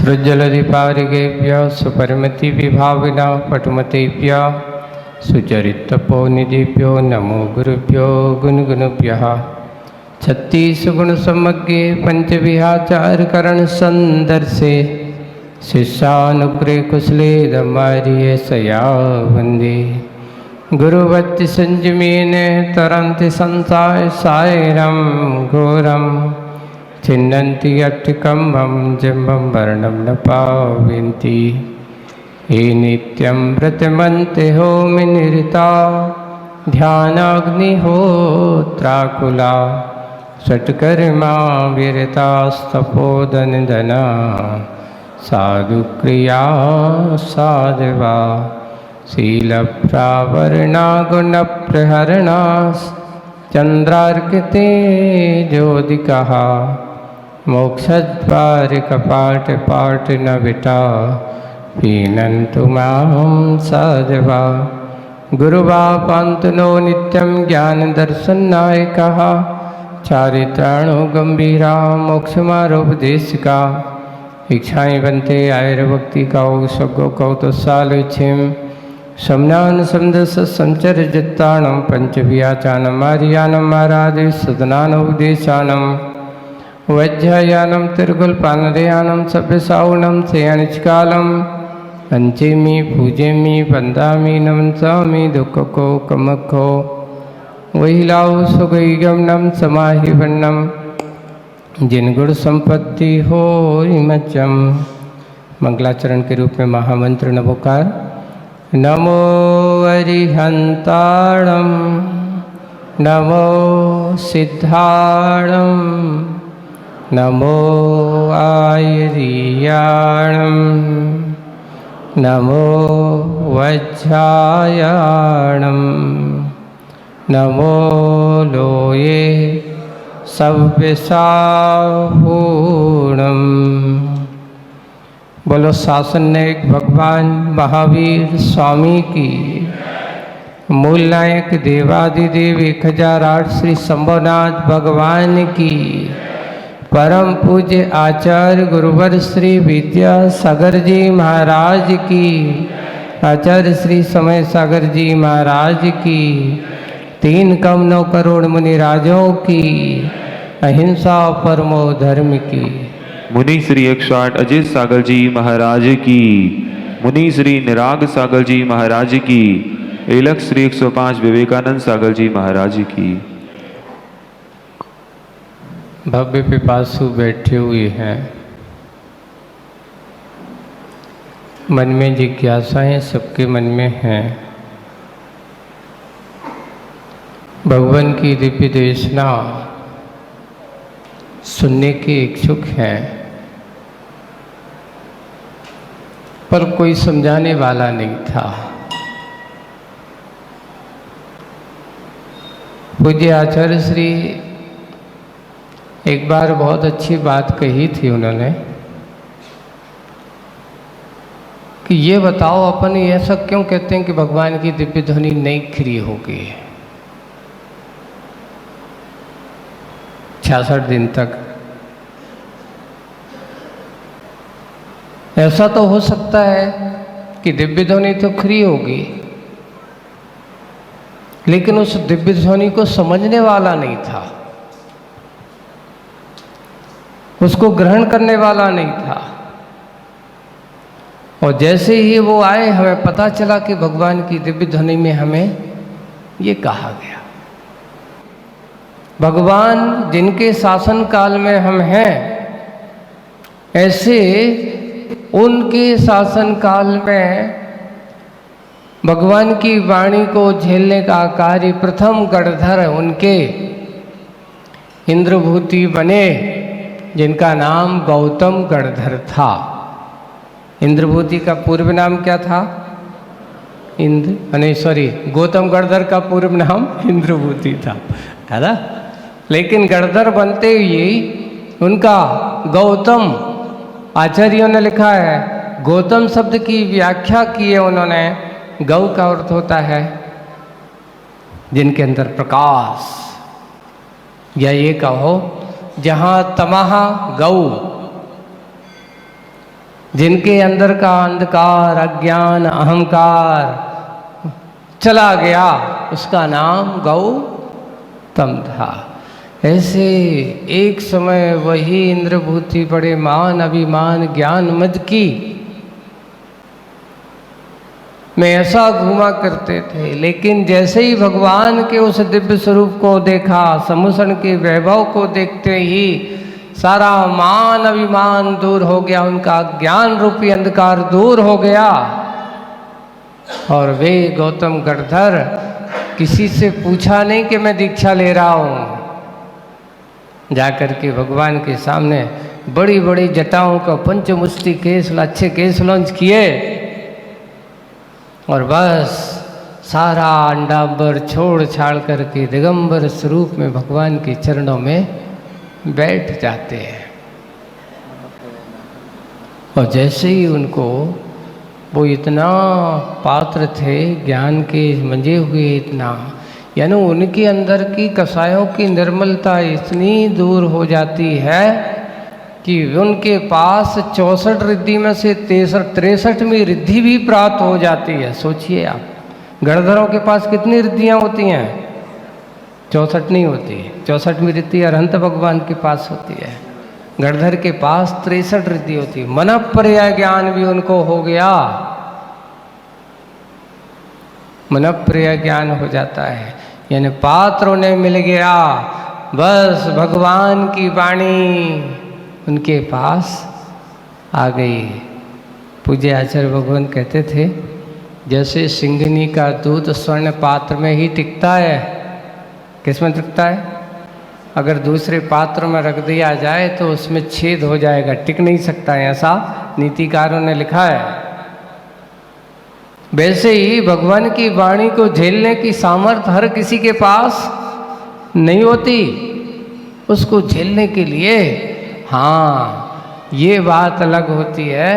प्रोज्ज्वलदीपावलिकेभ्यः सुपरिमितिविभाविनः पटुमतेभ्यः सुचरितपोनिधिभ्यो नमो गुरुभ्यो गुणगुणभ्यः। छत्तीसगुणसमग्रे पंचविहाचारकरणसन्दर्शे शिष्यानुग्रहे कुशले दमार्ये सया वन्दे। गुरुवत्ति संयमेन तरन्ति संसार सायरं घोरं छिन्नन्ति अट्टिकम्भं जम्बं वर्णं न पावयन्ति। हे नित्यं व्रतमन्ते होमनिरता ध्यानाग्निहोत्राकुला षट्कर्मा विरतास्तपोदनदना साधुक्रिया साधवा शीलप्रावरणा गुणप्रहरणा चन्द्रार्किते ज्योतिकः मोक्षद्वारिकपाटपाटनविटा पीनन्तु मां साधवा। गुरुवापान्तनो नित्यं ज्ञानदर्शननायकः चारित्राणो गम्भीरा मोक्षमारोपदेशिका इच्छाएं बनते आयुर्भक्ति कौ सगो कौतुसालुच्छिम शमनान समदस संचर जत्ताणं पंचव्याचानम आर्यानम आराधि सदनानोपदेशानम वज्रयानम तिर्गुलपानदयानम सभ्यसावणम सेयनिचकालम पंचेमी पूजेमी वंदामी नमसामी दुःखको कमखो वहिलाओ सुगैगमनम समाहि वर्णम जिन गुण संपत्ति हो हिमचम। मंगलाचरण के रूप में महामंत्र नमोकार। नमो अरिहंताणं नमो सिद्धाणं नमो आयर्याणं नमो वज्रायाणं नमो लोये सव्यसाहूणम्। बोलो शासन नायक भगवान महावीर स्वामी की, मूल नायक देवादिदेव 1008 श्री शंभुनाथ भगवान की, परम पूज्य आचार्य गुरुवर श्री विद्यासागर जी महाराज की, आचार्य श्री समय सागर जी महाराज की, 3 कम 9 करोड़ मुनिराजों की, अहिंसा परमो धर्म की, मुनि श्री 108 अजित सागर जी महाराज की, मुनि श्री निराग सागर जी महाराज की, एलख श्री 105 विवेकानंद सागर जी महाराज की। भव्य पिपासु बैठे हुए हैं, मन में जिज्ञासाएं सबके मन में हैं। भगवान की दिव्य देशना सुनने के इच्छुक हैं, पर कोई समझाने वाला नहीं था। पूज्य आचार्य श्री एक बार बहुत अच्छी बात कही थी उन्होंने कि ये बताओ अपन ऐसा क्यों कहते हैं कि भगवान की दिव्य ध्वनि नहीं खरी हो गई 66 दिन तक। ऐसा तो हो सकता है कि दिव्य ध्वनि तो खरी होगी, लेकिन उस दिव्य ध्वनि को समझने वाला नहीं था, उसको ग्रहण करने वाला नहीं था। और जैसे ही वो आए, हमें पता चला कि भगवान की दिव्य ध्वनि में हमें ये कहा गया, भगवान जिनके शासन काल में हम हैं, ऐसे उनके शासन काल में भगवान की वाणी को झेलने का कार्य प्रथम गणधर उनके इंद्रभूति बने, जिनका नाम गौतम गणधर था। इंद्रभूति का पूर्व नाम क्या था? गौतम गणधर का पूर्व नाम इंद्रभूति था, है ना? लेकिन गणधर बनते हुए उनका गौतम, आचार्यों ने लिखा है, गौतम शब्द की व्याख्या की है उन्होंने। गौ का अर्थ होता है जिनके अंदर प्रकाश, या ये कहो जहाँ तमहा गौ, जिनके अंदर का अंधकार, अज्ञान, अहंकार चला गया, उसका नाम गौतम था। ऐसे एक समय वही इंद्रभूति बड़े मान अभिमान ज्ञान मद की में ऐसा घूमा करते थे, लेकिन जैसे ही भगवान के उस दिव्य स्वरूप को देखा, समुसण के वैभव को देखते ही सारा मान अभिमान दूर हो गया, उनका ज्ञान रूपी अंधकार दूर हो गया और वे गौतम गढ़धर किसी से पूछा नहीं कि मैं दीक्षा ले रहा हूँ, जाकर के भगवान के सामने बड़ी बड़ी जटाओं का पंचमुष्टि केस, अच्छे केस लॉन्च किए और बस सारा अंडांबर छोड़ छाड़ करके दिगंबर स्वरूप में भगवान के चरणों में बैठ जाते हैं। और जैसे ही उनको वो इतना पात्र थे ज्ञान के मंजे हुए, इतना यानी उनके अंदर की कसायों की निर्मलता इतनी दूर हो जाती है कि उनके पास 64 रिद्धि में से 63वीं रिद्धि भी प्राप्त हो जाती है। सोचिए आप, गणधरों के पास कितनी रिद्धियाँ होती हैं? 64 नहीं होती, 64वीं रिद्धि अरहंत भगवान के पास होती है। गणधर के पास 63 रिद्धि होती है। मन पर्याय ज्ञान भी उनको हो गया, मन पर्याय ज्ञान हो जाता है, यानी पात्र उन्हें मिल गया। बस भगवान की वाणी उनके पास आ गई। पूज्य आचार्य भगवान कहते थे, जैसे सिंघनी का दूध स्वर्ण पात्र में ही टिकता है। किस में टिकता है? अगर दूसरे पात्र में रख दिया जाए तो उसमें छेद हो जाएगा, टिक नहीं सकता है, ऐसा नीतिकारों ने लिखा है। वैसे ही भगवान की वाणी को झेलने की सामर्थ्य हर किसी के पास नहीं होती। उसको झेलने के लिए हाँ, ये बात अलग होती है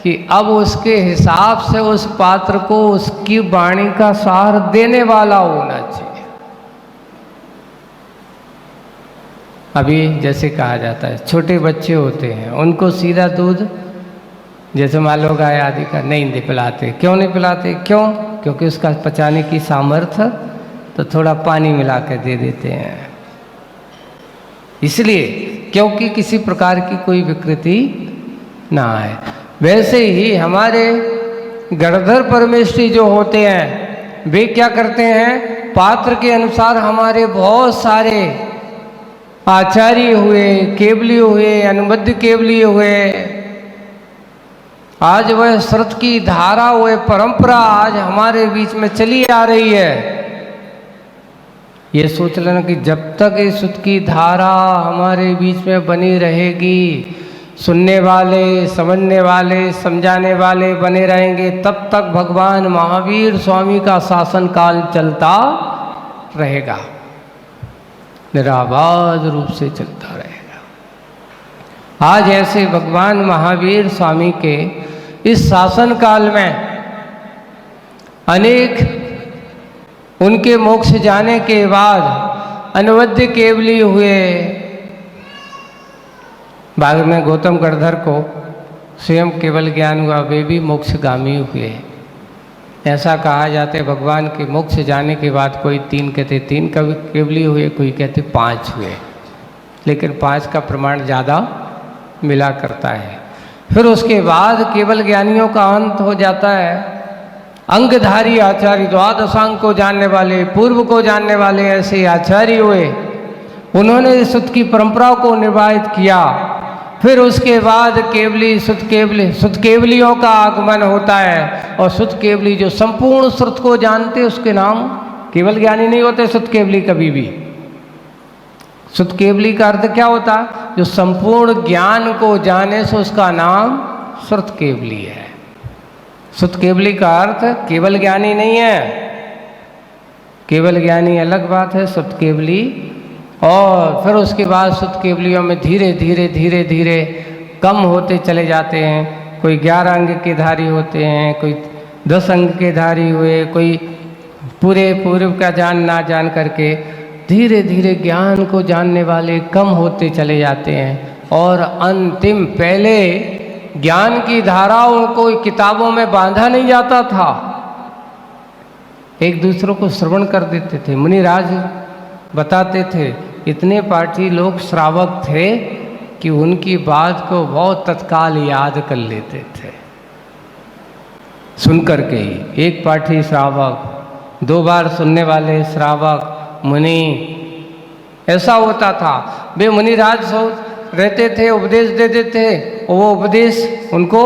कि अब उसके हिसाब से उस पात्र को उसकी वाणी का सार देने वाला होना चाहिए। अभी जैसे कहा जाता है, छोटे बच्चे होते हैं, उनको सीधा दूध जैसे मान लो गाय आदि का नहीं पिलाते। क्यों नहीं पिलाते? क्यों? क्योंकि उसका पचाने की सामर्थ्य तो थोड़ा पानी मिला के दे देते हैं, इसलिए क्योंकि किसी प्रकार की कोई विकृति ना आए। वैसे ही हमारे गणधर परमेष्ठी जो होते हैं, वे क्या करते हैं? पात्र के अनुसार हमारे बहुत सारे आचार्य हुए, केवली हुए, अनुबद्ध केवली हुए, आज वह श्रुत की धारा, वह परंपरा आज हमारे बीच में चली आ रही है। ये सोच लेना कि जब तक इस श्रुत की धारा हमारे बीच में बनी रहेगी, सुनने वाले, समझने वाले, समझाने वाले बने रहेंगे, तब तक भगवान महावीर स्वामी का शासन काल चलता रहेगा, निराबाद रूप से चलता रहेगा। आज ऐसे भगवान महावीर स्वामी के इस शासन काल में अनेक उनके मोक्ष जाने के बाद अनवद्य केवली हुए। बाद में गौतम गढ़धर को स्वयं केवल ज्ञान हुआ, वे भी मोक्षगामी हुए। ऐसा कहा जाता है भगवान के मोक्ष जाने के बाद कोई 3 कहते 3 केवली हुए, कोई कहते 5 हुए, लेकिन 5 का प्रमाण ज़्यादा मिला करता है। फिर उसके बाद केवल ज्ञानियों का अंत हो जाता है। अंगधारी आचार्य, द्वादशांग को जानने वाले, पूर्व को जानने वाले ऐसे आचार्य हुए, उन्होंने शुद्ध की परंपरा को निर्वाहित किया। फिर उसके बाद केवली शुद्ध केवलियों का आगमन होता है, और शुद्ध केवली जो संपूर्ण श्रुत को जानते उसके नाम केवल ज्ञानी नहीं होते। शुद्ध केवली कभी भी, शुद्ध केवली का अर्थ क्या होता? जो संपूर्ण ज्ञान को जाने से उसका नाम शुद्ध केवली है। शुद्ध केवली का अर्थ केवल ज्ञानी नहीं है, केवल ज्ञानी अलग बात है, शुद्ध केवली। और फिर उसके बाद शुद्ध केवलियों में धीरे धीरे धीरे धीरे कम होते चले जाते हैं। कोई 11 अंग के धारी होते हैं, कोई 10 अंग के धारी हुए, कोई पूरे पूर्व का जान ना जान करके धीरे धीरे ज्ञान को जानने वाले कम होते चले जाते हैं। और अंतिम पहले ज्ञान की धाराओं को किताबों में बांधा नहीं जाता था, एक दूसरों को श्रवण कर देते थे। मुनिराज बताते थे इतने पाठी लोग श्रावक थे कि उनकी बात को बहुत तत्काल याद कर लेते थे सुन करके ही। एक पाठी श्रावक, 2 बार सुनने वाले श्रावक, मुनि, ऐसा होता था। वे मुनिराज रहते थे, उपदेश देते थे, और वो उपदेश उनको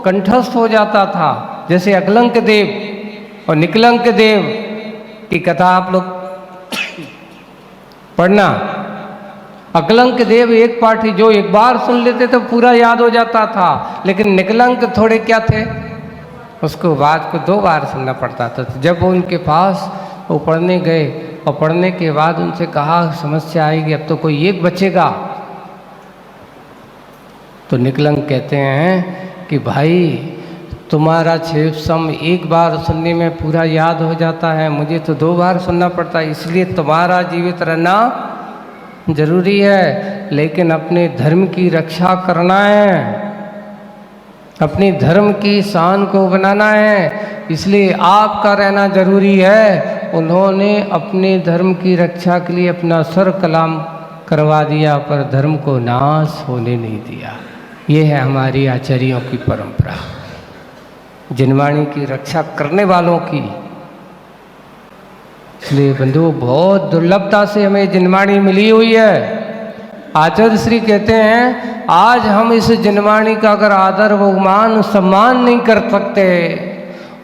कंठस्थ हो जाता था। जैसे अकलंक देव और निकलंक देव की कथा आप लोग पढ़ना। अकलंक देव एक पाठी जो एक बार सुन लेते तो पूरा याद हो जाता था, लेकिन निकलंक थोड़े क्या थे, उसको बात को 2 बार सुनना पड़ता था। तो जब वो उनके पास वो पढ़ने गए और पढ़ने के बाद उनसे कहा समस्या आएगी, अब तो कोई एक बचेगा। तो निकलंक कहते हैं कि भाई तुम्हारा 6 सम एक बार सुनने में पूरा याद हो जाता है, मुझे तो 2 बार सुनना पड़ता है, इसलिए तुम्हारा जीवित रहना जरूरी है, लेकिन अपने धर्म की रक्षा करना है, अपनी धर्म की शान को बनाना है, इसलिए आपका रहना जरूरी है। उन्होंने अपने धर्म की रक्षा के लिए अपना सर कलाम करवा दिया, पर धर्म को नाश होने नहीं दिया। ये है हमारी आचार्यों की परंपरा, जिनवाणी की रक्षा करने वालों की। इसलिए बंधुओं, बहुत दुर्लभता से हमें जिनवाणी मिली हुई है। आचार्य श्री कहते हैं आज हम इस जिनवाणी का अगर आदर व मान सम्मान नहीं कर सकते,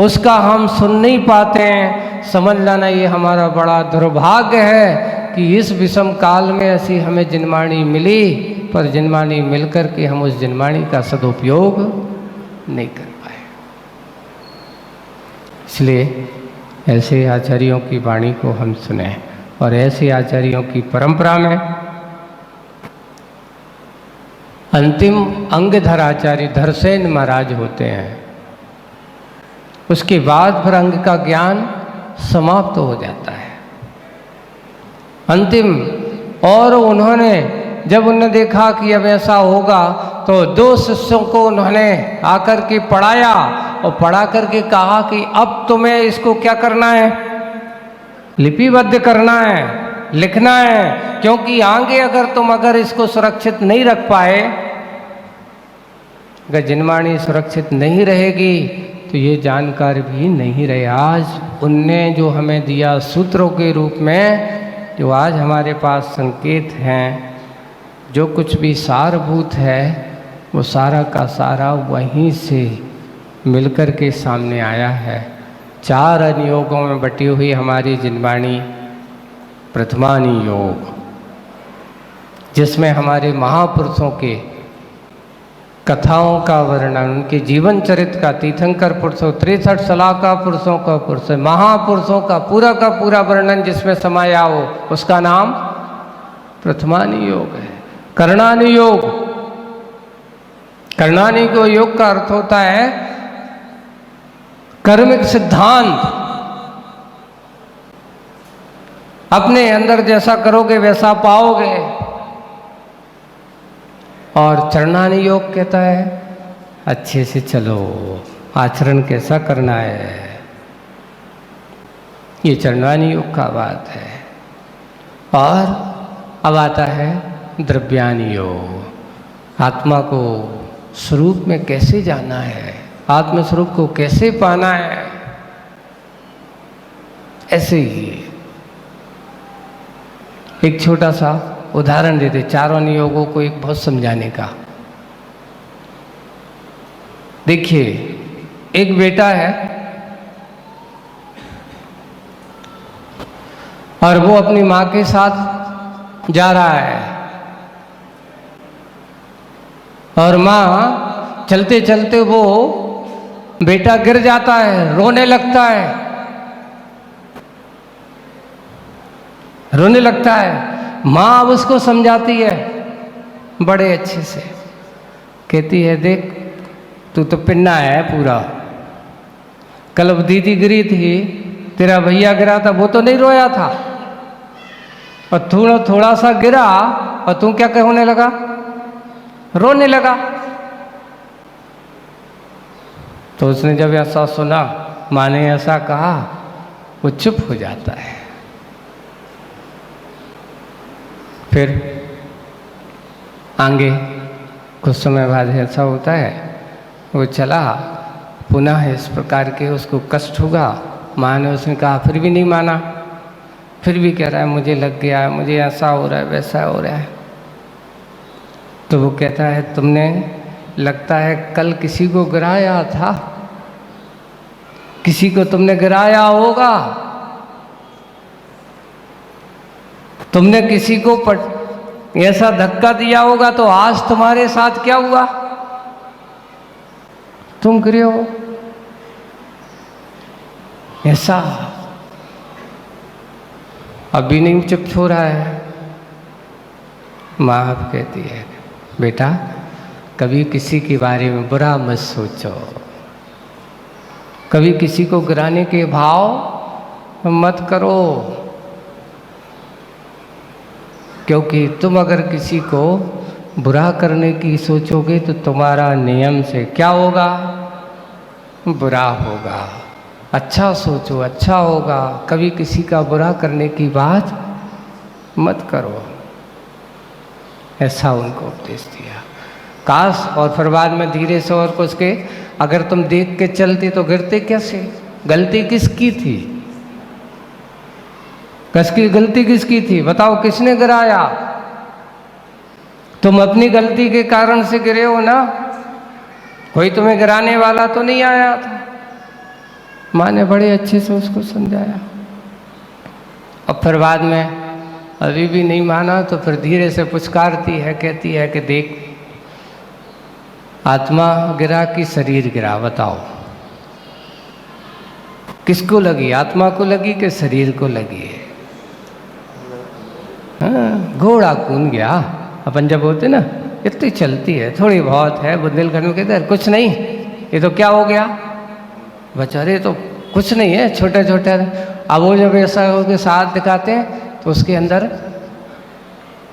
उसका हम सुन नहीं पाते हैं, समझ लेना ये हमारा बड़ा दुर्भाग्य है कि इस विषम काल में ऐसी हमें जिनवाणी मिली, पर जिनवाणी मिलकर के हम उस जिनवाणी का सदुपयोग नहीं कर पाए। इसलिए ऐसे आचार्यों की वाणी को हम सुने, और ऐसे आचार्यों की परंपरा में अंतिम अंगधर आचार्य धरसेन महाराज होते हैं। उसके बाद फिर अंग का ज्ञान समाप्त हो जाता है अंतिम। और उन्होंने जब उन्होंने देखा कि अब ऐसा होगा, तो 2 शिष्यों को उन्होंने आकर के पढ़ाया, और पढ़ा करके कहा कि अब तुम्हें इसको क्या करना है, लिपिबद्ध करना है, लिखना है, क्योंकि आगे अगर इसको सुरक्षित नहीं रख पाए, अगर जिनवाणी सुरक्षित नहीं रहेगी तो ये जानकारी भी नहीं रहे। आज उनने जो हमें दिया सूत्रों के रूप में, जो आज हमारे पास संकेत हैं, जो कुछ भी सारभूत है, वो सारा का सारा वहीं से मिलकर के सामने आया है। 4 अनुयोगों में बटी हुई हमारी जिनवाणी प्रथमानी योग, जिसमें हमारे महापुरुषों के कथाओं का वर्णन, उनके जीवन चरित्र का, तीर्थंकर पुरुषों, 63 सलाहका पुरुषों का पुरुष, महापुरुषों का पूरा वर्णन जिसमें समाया हो, उसका नाम प्रथमानी योग है। कर्णानी योग, कर्णानी को योग का अर्थ होता है कर्मिक सिद्धांत। अपने अंदर जैसा करोगे वैसा पाओगे। और चरणानी योग कहता है अच्छे से चलो, आचरण कैसा करना है, ये चरणानी योग का बात है। और अब आता है द्रव्यानी योग, आत्मा को स्वरूप में कैसे जाना है, आत्म स्वरूप को कैसे पाना है। ऐसे ही एक छोटा सा उदाहरण देते चारों नियोगों को एक बहुत समझाने का। देखिए, एक बेटा है और वो अपनी माँ के साथ जा रहा है, और माँ चलते चलते वो बेटा गिर जाता है, रोने लगता है, रोने लगता है। माँ अब उसको समझाती है बड़े अच्छे से, कहती है देख तू तो पिन्ना है पूरा, कल अब दीदी गिरी थी, तेरा भैया गिरा था, वो तो नहीं रोया था, और थोड़ा थोड़ा सा गिरा और तू क्या कहने लगा, रोने लगा। तो उसने जब ऐसा सुना, माँ ने ऐसा कहा, वो चुप हो जाता है। फिर आगे कुछ समय बाद ऐसा होता है, वो चला पुनः इस प्रकार के उसको कष्ट होगा। माँ ने उसने कहा, फिर भी नहीं माना, फिर भी कह रहा है मुझे लग गया है, मुझे ऐसा हो रहा है, वैसा हो रहा है। तो वो कहता है, तुमने लगता है कल किसी को गिराया था, किसी को तुमने गिराया होगा, तुमने किसी को ऐसा धक्का दिया होगा, तो आज तुम्हारे साथ क्या हुआ, तुम गिरे हो। ऐसा अभी नहीं चुप हो रहा है। माँ कहती है, बेटा कभी किसी के बारे में बुरा मत सोचो, कभी किसी को गिराने के भाव मत करो, क्योंकि तुम अगर किसी को बुरा करने की सोचोगे तो तुम्हारा नियम से क्या होगा, बुरा होगा। अच्छा सोचो, अच्छा होगा। कभी किसी का बुरा करने की बात मत करो, ऐसा उनको उपदेश दिया। काश और फिर बाद में धीरे से और कुछ के, अगर तुम देख के चलते तो गिरते कैसे, गलती किसकी थी, गलती किसकी थी, बताओ किसने गिराया, तुम अपनी गलती के कारण से गिरे हो ना, कोई तुम्हें गिराने वाला तो नहीं आया था। माँ ने बड़े अच्छे से उसको समझाया। और फिर बाद में अभी भी नहीं माना, तो फिर धीरे से पुचकारती है, कहती है कि देख, आत्मा गिरा कि शरीर गिरा, बताओ किसको लगी, आत्मा को लगी कि शरीर को लगी है। हाँ, घोड़ा कूद गया, अपन जब होते ना, इतनी चलती है, थोड़ी बहुत है, बुंदेलखंड में कहते हैं कुछ नहीं, ये तो क्या हो गया, बेचारे तो कुछ नहीं है, छोटे छोटे। अब वो जब ऐसा उसके साथ दिखाते हैं तो उसके अंदर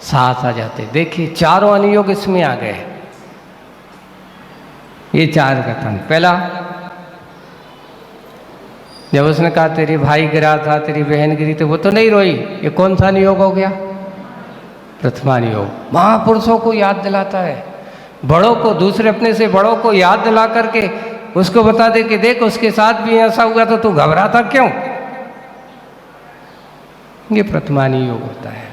साथ आ जाते। देखिए चारों अनुयोग इसमें आ गए, ये चार कथन। पहला, जब उसने कहा तेरी भाई गिरा था, तेरी बहन गिरी, तो वो तो नहीं रोई, ये कौन सा नियोग हो गया, प्रथमा नियोग। महापुरुषों को याद दिलाता है, बड़ों को, दूसरे अपने से बड़ों को याद दिला करके उसको बता दे कि देख उसके साथ भी ऐसा हुआ तो तू घबराता क्यों। ये प्रथमा नियोग होता है।